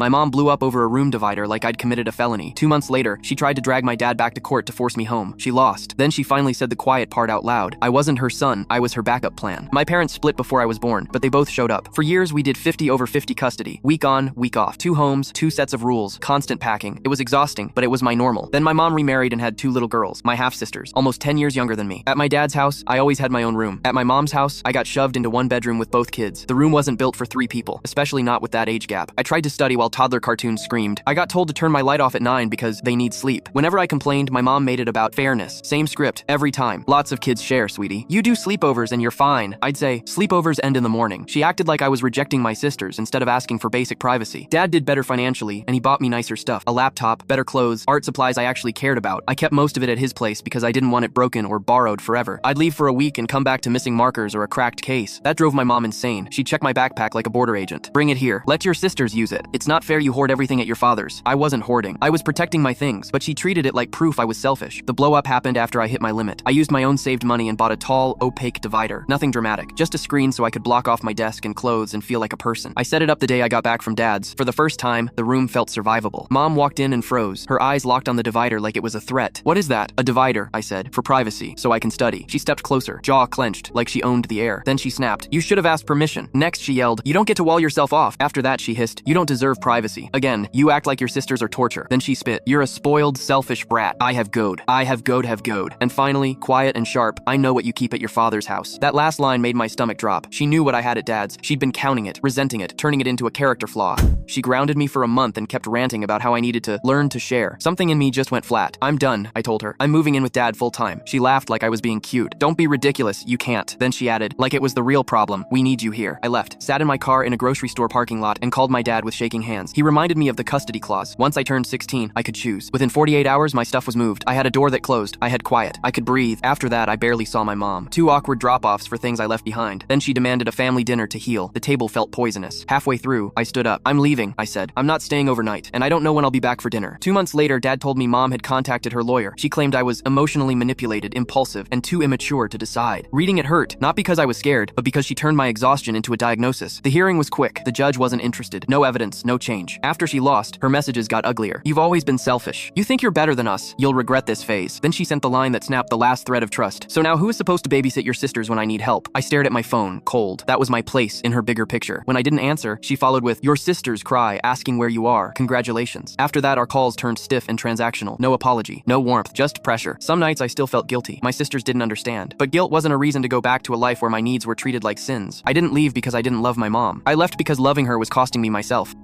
My mom blew up over a room divider like I'd committed a felony. 2 months later, she tried to drag my dad back to court to force me home. She lost. Then she finally said the quiet part out loud. I wasn't her son, I was her backup plan. My parents split before I was born, but they both showed up. For years, we did 50/50 custody. Week on, week off. 2 homes, 2 sets of rules, constant packing. It was exhausting, but it was my normal. Then my mom remarried and had 2 little girls, my half-sisters, almost 10 years younger than me. At my dad's house, I always had my own room. At my mom's house, I got shoved into one bedroom with both kids. The room wasn't built for 3 people, especially not with that age gap. I tried to study while toddler cartoons screamed. I got told to turn my light off at 9 because they need sleep. Whenever I complained, my mom made it about fairness. Same script, every time. Lots of kids share, sweetie. You do sleepovers and you're fine. I'd say, sleepovers end in the morning. She acted like I was rejecting my sisters instead of asking for basic privacy. Dad did better financially, and he bought me nicer stuff. A laptop, better clothes, art supplies I actually cared about. I kept most of it at his place because I didn't want it broken or borrowed forever. I'd leave for a week and come back to missing markers or a cracked case. That drove my mom insane. She'd check my backpack like a border agent. Bring it here. Let your sisters use it. It's not fair you hoard everything at your father's. I wasn't hoarding. I was protecting my things, but she treated it like proof I was selfish. The blow-up happened after I hit my limit. I used my own saved money and bought a tall, opaque divider. Nothing dramatic. Just a screen so I could block off my desk and clothes and feel like a person. I set it up the day I got back from Dad's. For the first time, the room felt survivable. Mom walked in and froze. Her eyes locked on the divider like it was a threat. What is that? A divider, I said, for privacy, so I can study. She stepped closer, jaw clenched, like she owned the air. Then she snapped, you should have asked permission. Next, she yelled, you don't get to wall yourself off. After that, she hissed, you don't deserve privacy. Again, you act like your sisters are torture. Then she spit, you're a spoiled, selfish brat. I have goad. I have goad. And finally, quiet and sharp, I know what you keep at your father's house. That last line made my stomach drop. She knew what I had at Dad's. She'd been counting it, resenting it, turning it into a character flaw. She grounded me for a month and kept ranting about how I needed to learn to share. Something in me just went flat. I'm done, I told her. I'm moving in with Dad full time. She laughed like I was being cute. Don't be ridiculous, you can't. Then she added, like it was the real problem. We need you here. I left, sat in my car in a grocery store parking lot, and called my dad with shaking hands. He reminded me of the custody clause. Once I turned 16, I could choose. Within 48 hours, my stuff was moved. I had a door that closed. I had quiet. I could breathe. After that, I barely saw my mom. 2 awkward drop-offs for things I left behind. Then she demanded a family dinner to heal. The table felt poisonous. Halfway through, I stood up. I'm leaving, I said. I'm not staying overnight, and I don't know when I'll be back for dinner. 2 months later, Dad told me Mom had contacted her lawyer. She claimed I was emotionally manipulated, impulsive, and too immature to decide. Reading it hurt, not because I was scared, but because she turned my exhaustion into a diagnosis. The hearing was quick. The judge wasn't interested. No evidence, no change. After she lost, her messages got uglier. You've always been selfish. You think you're better than us. You'll regret this phase. Then she sent the line that snapped the last thread of trust. So now who is supposed to babysit your sisters when I need help? I stared at my phone, cold. That was my place in her bigger picture. When I didn't answer, she followed with, your sisters cry, asking where you are. Congratulations. After that, our calls turned stiff and transactional. No apology, no warmth, just pressure. Some nights I still felt guilty. My sisters didn't understand. But guilt wasn't a reason to go back to a life where my needs were treated like sins. I didn't leave because I didn't love my mom. I left because loving her was costing me myself.